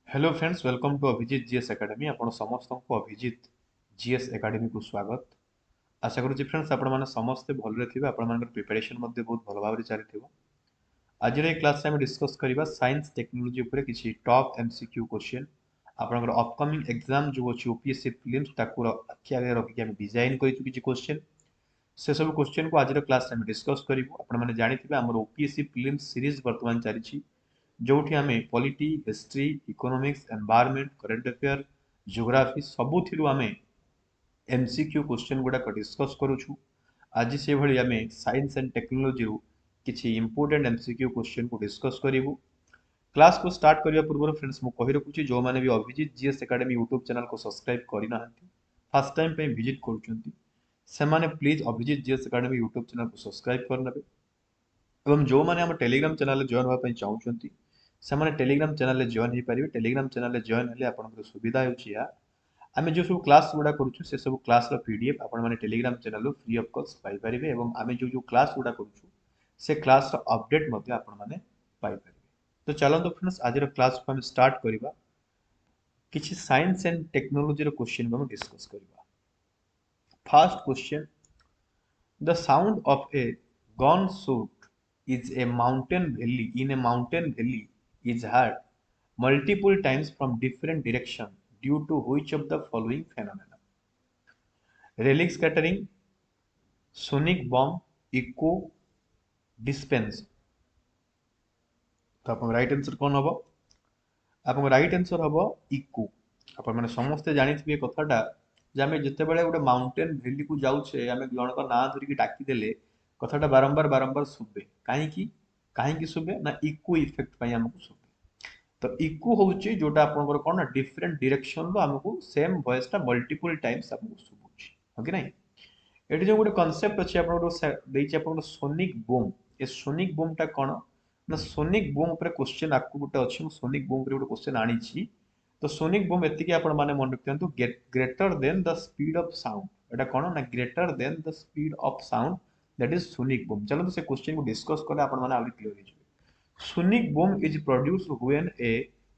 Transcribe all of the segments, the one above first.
Hello friends, welcome to Abhijeet GS academy. आपण समस्त को अभिजीत जीएस एकेडमी को स्वागत। आशा करूँ फ्रेंड्स आपण मैंने समस्ते भलरे थे। आपण प्रिपरेशन बहुत भल भाव चली। आज क्लास में डिस्कस करवा साइंस टेक्नोलॉजी उपरे किसी टॉप एमसीक्यू क्वेश्चन आपनकर अपकमिंग एग्जाम जो अच्छी ओपीएससी फिल्म्स ताकू आखि आगे रखिक हम डिजाइन किसी क्वेश्चन से सब क्वेश्चन को आज क्लास में डिस्कस करूँ। आपने जानी आम ओपीएससी फिल्म्स सीरीज बर्तमान चली जोठी आम polity, history, economics, environment, current affair, geography सबुथिरु आम एमसीक्यू क्वेश्चन गुड़ाक डिस्कस करूछु। आज से भली आम साइंस एंड टेक्नोलॉजी किसी इंपोर्टेंट एमसीक्यू क्वेश्चन को डिस्कस करूँ। क्लास को स्टार्ट करने पूर्व फ्रेंड्स मु कहि रखुछि जो माने भी Abhijit GS academy YouTube channel को सब्सक्राइब करना फर्स्ट टाइम पे विजिट करूछंती से माने please Abhijit GS academy YouTube channel को सब्सक्राइब करनेबे एवं जो माने हम टेलीग्राम चैनल जॉइन होगा चाहूँगी से टेलीग्राम चैनल जॉइन हो पारे। टेलीग्राम चैनल जॉइन हेले आपनकर सुविधा होछि आम जो सब क्लास गुड़ा करूँ से सब क्लास पीडीएफ आपण मैंने Telegram channel free of cost पाई परिबे एवं आम जो क्लास गुड़ा करूँ से क्लास अपडेट मध्य आपण मैंने पाई परिबे। तो चलतो फ्रेंड्स आज क्लास को हम स्टार्ट करवा किसी साइंस एंड टेक्नोलॉजी क्वेश्चन को हम डिस्कस करवा। First question, the sound of a gun shoot is a mountain valley in a mountain valley is heard multiple times from different direction due to which of the following phenomena? Relic scattering, sonic bomb, echo, dispense। तो आप right answer कौन हम? आप right answer हम eco. आप मैंने समस्ते जानी कथाटा जे आम जिते बड़े गोटे माउंटेन भैली को जाऊे आम जनक ना धरिकी डाकिदेले कथाटा बारंबार बारंबार शुभे कहीं कहीं शुभे ना इको इफेक्ट आमको शुभे। तो इको हूँ जोटा आप कौन डिफरेंट डायरेक्शन रो आमको सेम वॉइस टा मल्टीपल टाइम्स आमको शुभुची हो कि नहीं। ये जो गोटे कनसेप्ट अच्छे आप सोनिक बूम। ए सोनिक बूम टा कौन ना सोनिक बूम पर क्वेश्चन आपको गोटे अच्छे सोनिक बूम पर गोटे क्वेश्चन आनी। तो सोनिक बूम एति आप मन रखिंतु greater than the speed of sound. एटा कौन ना greater than the speed of sound that is sonic boom. चलो से क्वेश्चन को डिस्कस कले आप क्लियर हो। Sonic boom is produced when a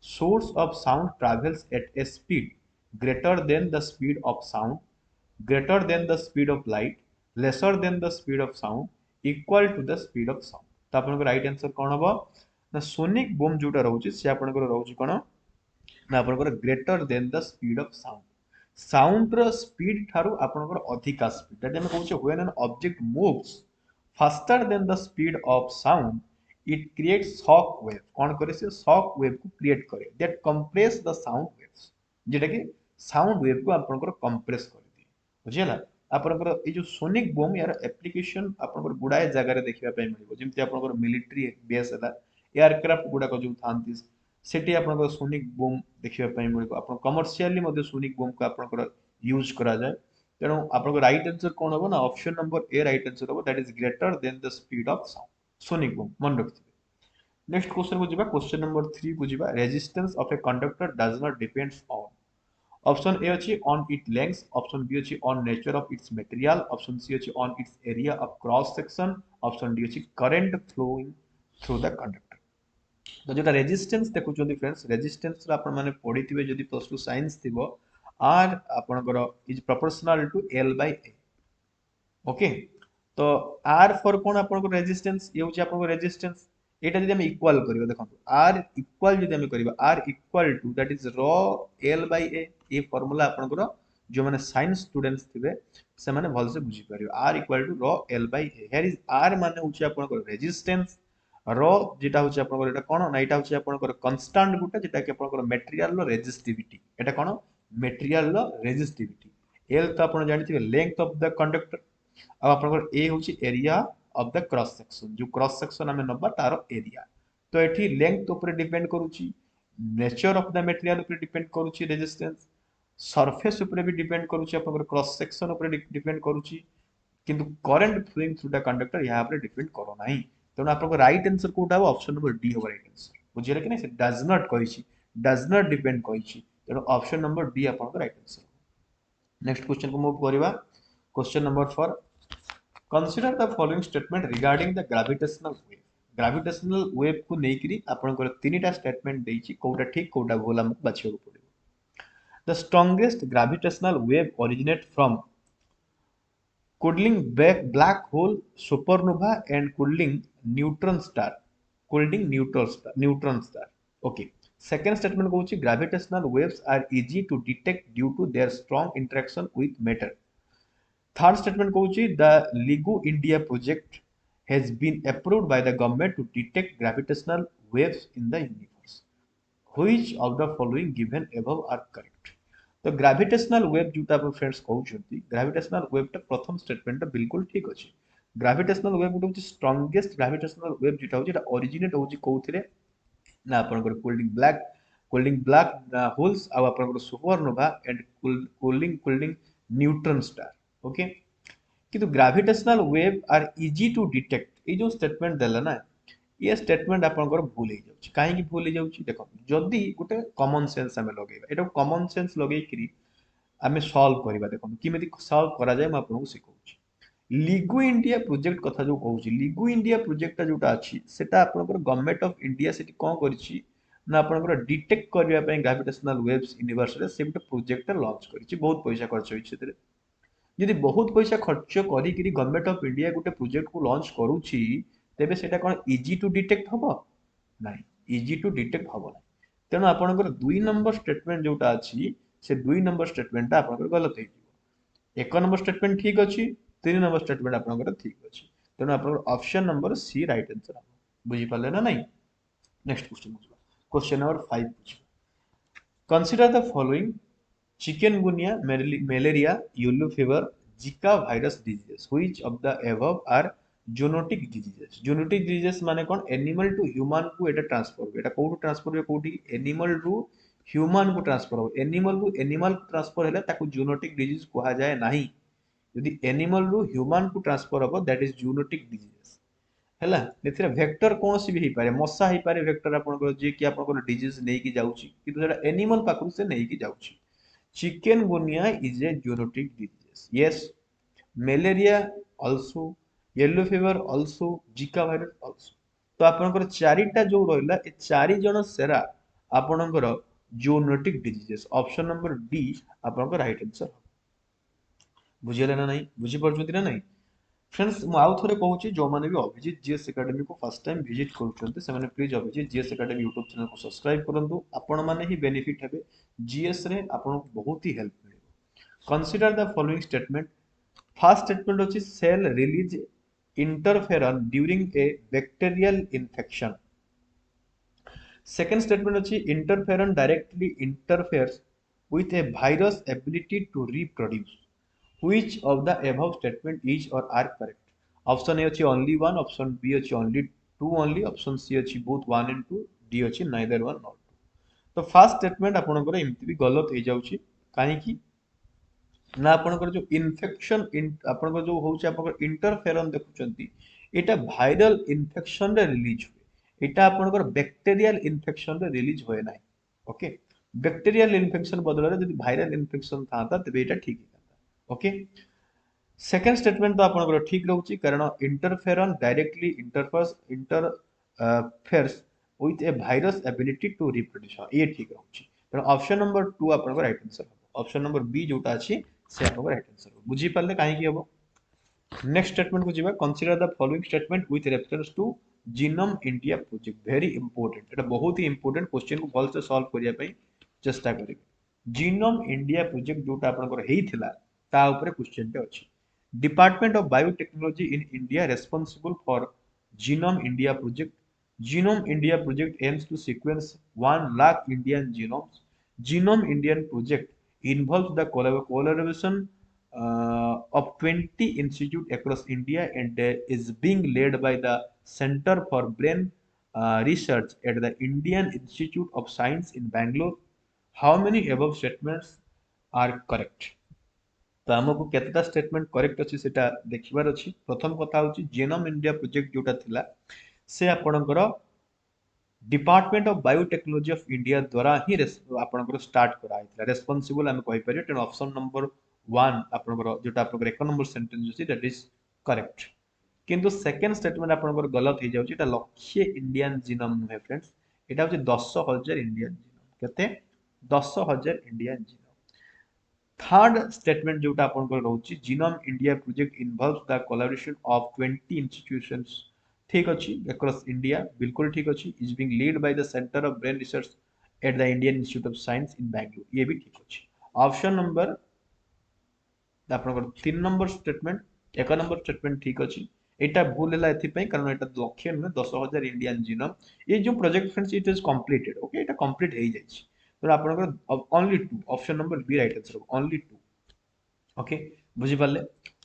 source of sound travels at a speed greater than the speed of sound, greater than the speed of light, lesser than the speed of sound, equal to the speed of sound। तो आपन right answer कौन हम ना sonic boom जोटा रोचे से आपन रोचे कौन ना आपन greater than the speed of sound. Sound रो स्पीड ठारू आपन अधिका स्पीड दैट हम कहूचे when an object moves faster than the speed of sound it creates shock wave। कौन करे से shock wave को क्रिएट करे that compress the sound waves जेटा कि साउंड वेव को आपनकर कंप्रेस कर दिए बुझिला। आपनकर ए जो सोनिक बम यार एप्लीकेशन आपनकर गुडाए जगह रे देखिबा पय मिलिबो जेमति आपनकर मिलिटरी बेस हला एयरक्राफ्ट गुडा को जो थांती सेठी आपनकर सोनिक बम देखिबा पय मिलिबो। आपन कमर्शियली मध्ये सोनिक बम को आपनकर यूज करा जाय तेणु आपनकर राइट आंसर कौन हो ना option number A right answer हो that is greater than the speed of sound sonic boom मन रखिए। नेक्स्ट क्वेश्चन को जीवा क्वेश्चन नंबर 3 को जीवा resistance of a conductor does not depends on. Option A अछि on it length, option B अछि on nature of its material, option C अछि on its area of cross section, option D अछि current flowing through the conductor. तो जोटा resistance देखुछोंती friends resistance रा आपण माने पढिथिबे जदि प्लस 2 साइंस थिबो आर आपणकर is proportional to L by A. Okay तो आर फॉर कौन आपको रेजिस्टेंस ये होची आपको रेजिस्टेंस एटा जदि हम इक्वल करियो देखो आर इक्वल जदि हम करियो R equal to that is rho L by A. ये फार्मूला आपनकर जो माने साइंस स्टूडेंट्स थिबे से माने भल से बुझी परियो R equal to rho L by A. Here is R माने होची आपनकर रेजिस्टेंस रो जेटा होची आपनकर एटा कोन ना एटा होची आपनकर कांस्टेंट गुटा जेटा कि आपनकर मटेरियल रो रेजिस्टिविटी एटा कोन मटेरियल रो रेजिस्टिविटी। एल तो आपण जानिथिबे लेंथ ऑफ द कंडक्टर अब आपनकर ए होची area of the cross section जो क्रॉस सेक्शन हमें नबा तार एरिया। तो एठी लेंथ ऊपर डिपेंड करूची नेचर ऑफ द मटेरियल ऊपर डिपेंड करूची रेजिस्टेंस सरफेस ऊपर भी डिपेंड करूची आपनकर क्रॉस सेक्शन ऊपर डिपेंड करूची किंतु current flowing through the conductor यहां पर डिपेंड करो नाही। तेणु आपनकर राइट आंसर कोटा हो ऑप्शन नंबर डी हो राइट आंसर बुझिले कि नहीं से डज नॉट कहिची डज नॉट डिपेंड कहिची तेणु ऑप्शन नंबर डी आपनकर राइट आंसर। नेक्स्ट क्वेश्चन को मूव करबा question number 4। Consider the following statement regarding the gravitational wave. Gravitational wave को नेकरी आपनकर तीनटा स्टेटमेंट देछि कोटा ठीक कोटा भूल हमको बाछियो पड़िबो। The strongest gravitational wave originate from cooling black hole supernova and cooling neutron star. Okay, second statement कहूची gravitational waves are easy to detect due to their strong interaction with matter. Third statement कहूची the LIGO India project has been approved by the government to detect gravitational waves in the universe. Which of the following given above are correct? तो gravitational wave जोटा आप friends कहउछंती gravitational wave टा प्रथम statement टा बिल्कुल ठीक अछि। Gravitational wave गुटे होची स्ट्रॉन्गेस्ट ग्रेविटेशनल वेव जोटा होची एटा ओरिजिनेट होची कोउथिरे ना आपनकर कूलिंग ब्लैक होल्स आ आपनकर supernova and cooling neutron star. Okay, किंतु gravitational wave are easy to detect ए जो स्टेटमेंट देला ना ये स्टेटमेंट आपनकर भूल हो जाउची। काहे कि भूल हो जाउची देखो जदी गुटे कॉमन सेंस हमें लगेबा एटा कॉमन सेंस लगेई करी आमे सॉल्व करिबा देखो किमेति सॉल्व करा जाय म आपनको सिखौची। लिगो इंडिया प्रोजेक्ट कथा जो कहूची लिगो इंडिया प्रोजेक्ट जोटा अछि सेटा आपनकर गवर्नमेंट ऑफ इंडिया सेठी कोन करिछि ना आपनकर डिटेक्ट करिया पय ग्रेविटेशनल वेव्स यूनिवर्स रे से गुटे प्रोजेक्ट लॉन्च करिछि बहुत पैसा खर्च होइछि सेतरे। यदि बहुत पैसा खर्च करी गवर्नमेंट ऑफ इंडिया गोटे प्रोजेक्ट को लॉन्च करूची तेबे सेटा कोन इजी टू डिटेक्ट हबो नाही इजी टू डिटेक्ट हबो नाही। तेणु आपनकर 2 नंबर स्टेटमेंट जोटा अछि से 2 नंबर स्टेटमेंट आपनकर गलत हे जिवो। 1 नंबर स्टेटमेंट ठीक अछि 3 नंबर स्टेटमेंट आपनकर ठीक अछि। तेणु आपनकर option number C right answer हबो। बुझि पाले ना नहीं। नेक्स्ट क्वेश्चन बुझबा क्वेश्चन नंबर 5 बुझबा consider the following chikungunya, malaria, yellow fever, Zika virus diseases. Which of the above are zoonotic diseases? Zoonotic diseases माने कौन एनिमल टू ह्यूमन को एटा ट्रांसफर हो एटा कोठु ट्रांसफर हो कोठी एनिमल टू ह्यूमन को transfer हो एनिमल टू एनिमल ट्रांसफर हेले ताको जूनोटिक डिजीज कहा जाय नाही। यदि एनिमल टू ह्यूमन को ट्रांसफर हो दैट इज जूनोटिक डिजीज हैला। एथिरे वेक्टर कोनसी भी हे पारे मशा हे पारे वेक्टर आपन जे कि आपन डिजीज नै कि जाउची किंतु जेटा एनिमल पाखरु से नै कि जाउची। Chikungunya is a zoonotic disease. Yes, malaria also, yellow fever also, Zika virus also. तो आपनकर चारिटा जो रहिला ए चारि जण सेरा आपनकर zoonotic diseases option number D आपनकर राइट आंसर। बुझिले ना नहीं बुझि परछुंती ना नहीं फ्रेंड्स मु आउ थरे कहूची जो माने भी अभिजीत जीएस एकेडमी को फर्स्ट टाइम विजिट करूछंती से माने please Abhijit GS academy YouTube channel को सब्सक्राइब करंतु आपण माने ही बेनिफिट हेबे जीएस रे आपण को बहुत ही हेल्प मिलिबो। Consider the following statement first statement होची cell release interferon during a bacterial infection. Second statement होची interferon directly interferes with a virus ability to reproduce. Which of the above statement is or are correct? Option A अछि only one, option B अछि only two only, option C अछि both one and two, D अछि neither one nor two. तो first statement आपनकर एमती भी गलत हो जाउची काहे कि ना आपनकर जो इन्फेक्शन आपनकर जो होउची आपनकर इंटरफेरन देखुचंती एटा वायरल इन्फेक्शन रे रिलीज हुए एटा आपनकर बैक्टीरियल इन्फेक्शन रे रिलीज होए नाही। ओके, बैक्टीरियल इन्फेक्शन बदले यदि वायरल इन्फेक्शन थाता तबे एटा ठीक था। ओके, सेकंड स्टेटमेंट तो आपनकर ठीक रहउची कारण interferon directly interferes with a virus ability to reproduce ये ठीक रहउची। कारण ऑप्शन नंबर 2 आपनकर राइट आंसर हो। ऑप्शन नंबर बी जोटा अछि से आपनकर राइट आंसर हो। बुझी पाले काहे कि हबो। नेक्स्ट स्टेटमेंट को जीवा consider the following statement with reference to genome India project very important एटा बहुत ही इंपोर्टेंट क्वेश्चन को भल से सॉल्व करिया पई चेष्टा करिवे। जीनोम इंडिया प्रोजेक्ट जोटा आपनकर हेइथिला ता ऊपर क्वेश्चन ते अछि। Department of biotechnology in India responsible for genome India project. Genome India project aims to sequence 1 lakh Indian genomes. Genome Indian project involves the collaboration of 20 institutes across India and is being led by the Center for Brain Research at the Indian Institute of Science in Bangalore. How many above statements are correct? तो आमको केतटा statement correct अछि सेटा देखिबार अछि। प्रथम कथा होछि genome India project जोटा थिला से आपणकर department of biotechnology of India द्वारा ही आपणकर स्टार्ट करा आइतला रेस्पोंसिबल हम कहि परियो टेन ऑप्शन नंबर 1 आपणकर जोटा आपणकर एक नंबर सेंटेंस अछि दैट इज करेक्ट। किंतु सेकंड स्टेटमेंट आपनकर गलत हो जाउची एटा लक्षे इंडियन जीनोम नुहे फ्रेंड्स एटा होची 10,000 इंडियन जीनोम केते 10,000 इंडियन जीनोम थर्ड स्टेटमेंट जोटा आपनकर रहउची genome India project involves the collaboration of 20 institutions ठीक अछि अक्रॉस इंडिया बिल्कुल ठीक अछि is being lead by the centre of brain research at the Indian institute of science in Bangalore ये भी ठीक अछि ऑप्शन नंबर आपनकर 3 नंबर स्टेटमेंट एक नंबर स्टेटमेंट ठीक अछि एटा भूल हैला एथि पई कारण एटा लक्ष्य नुहे 10,000 इंडियन जीनोम ये जो project friends it is completed okay एटा कंप्लीट हे जाइछि तो आपनकर only 2 option number B right answer only 2 okay बुझी पाले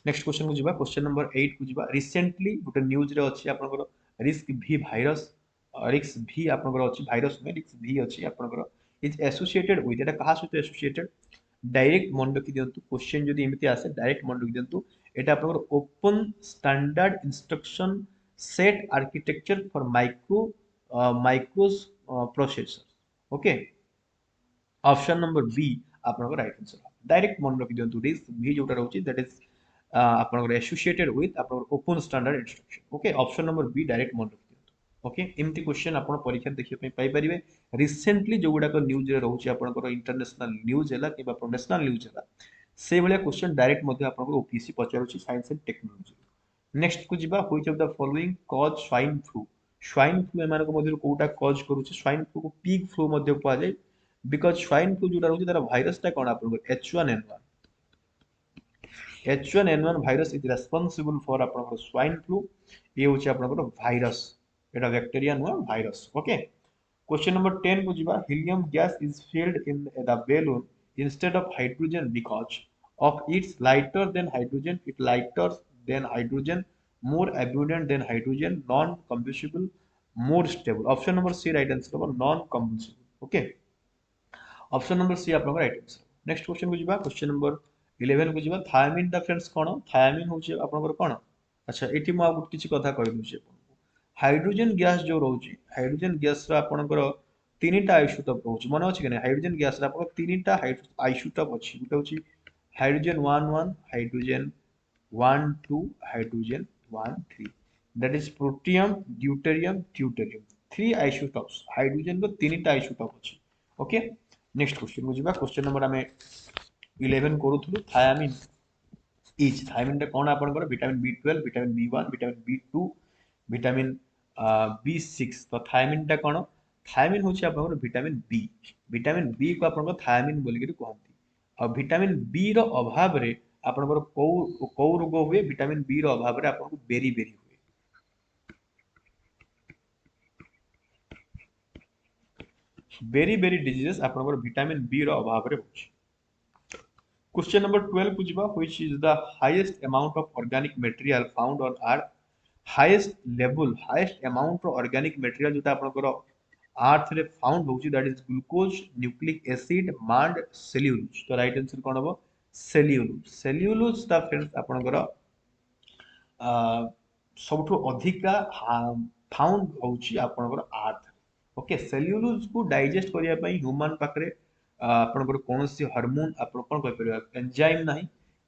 नेक्स्ट क्वेश्चन को जिबा क्वेश्चन नंबर 8 को जिबा रिसेंटली गोटे न्यूज रे अछि आपनकर रिस्क भी वायरस रिस्क भी आपनकर अछि वायरस में रिस्क भी अछि आपनकर इज एसोसिएटेड विथ एटा कहा सहित एसोसिएटेड डायरेक्ट मन रखी दियंतु क्वेश्चन जदि एमिति आसे डायरेक्ट मन रखी दियंतु एटा आपनकर open standard instruction set architecture for micros processor okay option number B आपनकर राइट आंसर डायरेक्ट मन रखि दियंतु रिस्क भी जोटा रहउची दैट इज आपनकर एसोसिएटेड विथ आपनकर open standard instruction okay option number B direct मन रखि दियंतु ओके एमती क्वेश्चन आपन परीक्षा देखियो पई पाई परिबे रिसेंटली जो गुडा को न्यूज रे रहउची आपनकर इंटरनेशनल न्यूज हैला किबा नेशनल न्यूज हैला से भलिया क्वेश्चन डायरेक्ट मध्ये आपनकर ओपीसी पचारुची साइंस एंड टेक्नोलॉजी नेक्स्ट को जिबा which of the following cause swine flu एमान को मध्ये कोटा कॉज करूची स्वाइन फ्लू को पिग फ्लू मध्ये कुआ जाय बिकॉज स्वाइन फ्लू जोटा रहउची तार भाइरस ता कोन आपनकर H1N1 H1N1 virus is responsible for आपनकर स्वाइन फ्लू ये होची आपनकर भाइरस एटा बैक्टीरिया नुआ भाइरस ओके क्वेश्चन नंबर 10 को जिबा helium gas is filled in the balloon instead of hydrogen because of its lighter than hydrogen it lighter than hydrogen more abundant than hydrogen non combustible more stable option number C right answer होगा non combustible okay option number C आपनकर right answer next question को जिबा question number 11 को जिबा thiamine दा friends कोन thiamine होची आपनकर कोन अच्छा एठी म आगु किछि कथा कहि दूची आपनको हाइड्रोजन गैस जो रहउची हाइड्रोजन गैस रा आपनकर तीनटा आइसोटोप रहउची मन अछि कि नै हाइड्रोजन गैस रा आपनकर तीनटा आइसोटोप अछि गुटा होची hydrogen 11 hydrogen 12 hydrogen 13 that is protium deuterium tritium three isotopes hydrogen को तीनटा आइसोटोप अछि ओके नेक्स्ट क्वेश्चन को जिबा क्वेश्चन नंबर हमें 11 करूथुलु थायमिन रे कोन आपनकर vitamin B12 vitamin B1 vitamin B2 vitamin B6 तो थायमिन टा कोन थायमिन होची आपनकर विटामिन बी को आपनकर थायमिन बोली के कहंती और विटामिन बी रो अभाव रे आपनकर को रोग हुए विटामिन बी रो अभाव रे आपनको बेरी बेरी हुए बेरी बेरी डिजीजेस आपनकर विटामिन बी रो अभाव रे होची क्वेश्चन नंबर 12 को जिबा which is the highest amount of organic material found on earth highest amount of organic material जोटा आपनकर अर्थ रे फाउंड होची that is glucose nucleic acid मांड सेल्युलोज तो राइट आंसर कोन हबो सेल्युलोज ता फ्रेंड्स आपनकर सबठो अधिका फाउंड होची आपनकर अर्थ ओके सेल्युलोज को डाइजेस्ट करिया पई ह्यूमन पाखरे आपनकर कोनोसी हार्मोन आपण कोन कहि परिबा एंजाइम नाही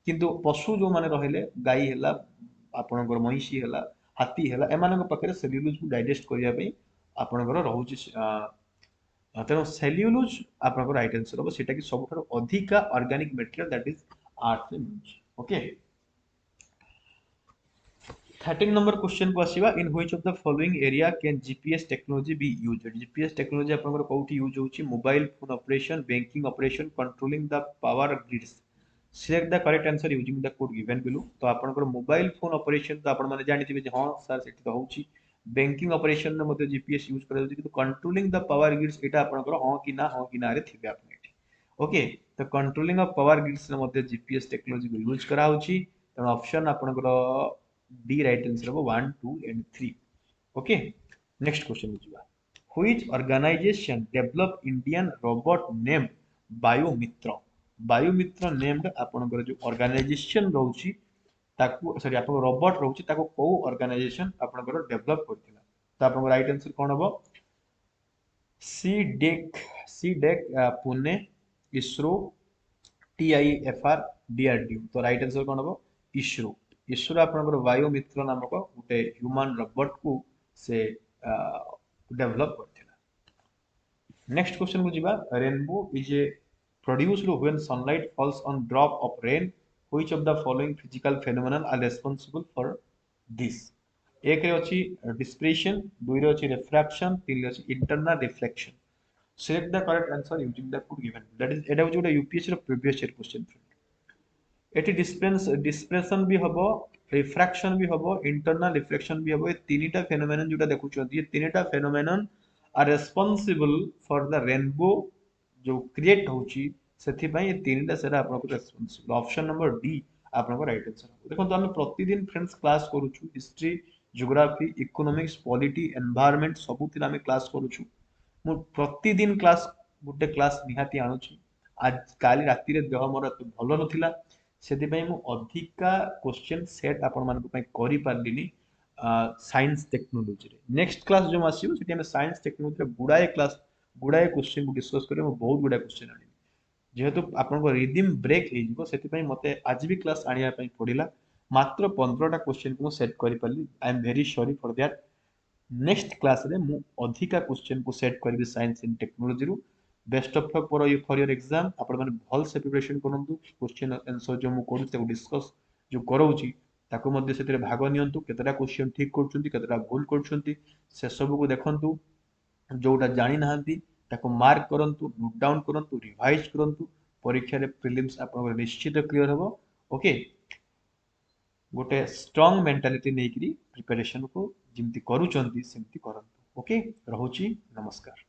किंतु पशु जो माने रहिले गाई हैला आपनकर महिषी हैला हाथी हैला एमानक पाखरे सेल्युलोज को डाइजेस्ट करिया पई आपनकर रहउची तेनो सेल्युलोज आपनकर राइट आंसर हो सेटा कि सबठार अधिका organic material that is earth रे मिलुची ओके 13 number question को आसीबा in which of the following area can GPS technology be used GPS technology आपनकर कोठी यूज होची mobile phone operation banking operation controlling the power grids select the correct answer using the code given below तो आपनकर mobile phone operation तो आपण माने जानिथिबे जे हां sir सेठी तो होची बैंकिंग ऑपरेशन ने मध्ये जीपीएस यूज करा जाउची कि कंट्रोलिंग द पावर ग्रिड्स एटा आपनकर हां कि ना रे थिबे आपन एठी ओके तो कंट्रोलिंग ऑफ पावर ग्रिड्स ने मध्ये जीपीएस टेक्नोलॉजी को यूज करा होची त ऑप्शन आपनकर D right answer होगा 1 2 and 3 okay next question बुझिबा which organization develop Indian robot named बायोमित्र named आपनकर जो organization रहउची ताकू सॉरी आपन रोबोट रहउची ताको को organization आपनकर डेवलप करथिला त आपन राइट आंसर कोन हबो C DAC Pune ISRO TIFR DRDO तो राइट आंसर कोन हबो इसरो ईश्वर आपनकर वायु मित्र नामक गोटे ह्यूमन रोबोट को से डेवलप करथिला। नेक्स्ट क्वेश्चन को जीवा। Rainbow is a produced when sunlight falls on drop of rain. Which of the following physical phenomena are responsible for this? एक रे अछि dispersion, दुई रे अछि refraction, तीन रे अछि internal reflection. Select the correct answer using the code given. That is एटा होछि गोटे यूपीएससी रो प्रीवियस ईयर क्वेश्चन। एटी डिस्प्रेशन भी हबो, रिफ्रैक्शन भी हबो, इंटरनल रिफ्लेक्शन भी हबो। ए तीनटा फेनोमेनन जोटा देखुछथि, ये तीनटा phenomenon are responsible for the rainbow जो क्रिएट होछि, सेथि पई ये तीनटा सेरा आपनको रेस्पोंसिबल। ऑप्शन नंबर डी आपनको राइट आंसर हबो। देखो हम प्रतिदिन फ्रेंड्स क्लास करूछु, history, geography, economics, polity, environment सबुतिर हम क्लास करूछु। मु प्रतिदिन क्लास गुटे क्लास निहाती आणुछि। आज काली राति रे देह मोर एते भलो नथिला, ସେଥିପାଇଁ ମୁଁ ଅଧିକା क्वेश्चन सेट आपण ମାନଙ୍କୁ ପାଇଁ କରି ପାରିଲିନି साइंस टेक्नोलॉजी रे। नेक्स्ट क्लास जो आसीबो सेठी हम साइंस टेक्नोलॉजी रे गुडाए क्वेश्चन को डिस्कस करियो। बहुत गुडा क्वेश्चन आनी जेहेतु आपनको रिदम ब्रेक ହେଇଯିବ, ସେଥିପାଇଁ ମତେ ଆଜି ବି କ୍ଲାस ଆଣିବା ପାଇଁ ପଡିଲା। ମାତ୍ର 15ଟା क्वेश्चन को सेट କରି ପାରିଲି। I am very sorry for that. Next class रे मु अधिका क्वेश्चन को सेट करिवि साइंस एंड टेक्नोलॉजी रु। Best of luck for your exam. आपण माने भल से प्रिपरेशन करंतु। क्वेश्चन आंसर जो मु करू ताको डिस्कस जो करौची ताको मध्ये सेतिरे भाग नियंतु। केतेटा क्वेश्चन ठीक करछुंती, केतेटा भूल करछुंती, से सब को देखंतु। जोटा जानि नाहंती ताको मार्क करंतु, नोट डाउन करंतु, रिवाइज करंतु। परीक्षा रे प्रीलिम्स आपण निश्चित क्लियर हबो। ओके, गोटे स्ट्रांग मेंटालिटी नेकरी प्रिपरेशन को जिमती करूचंती सेमती करंतु। ओके, रहुची, नमस्कार।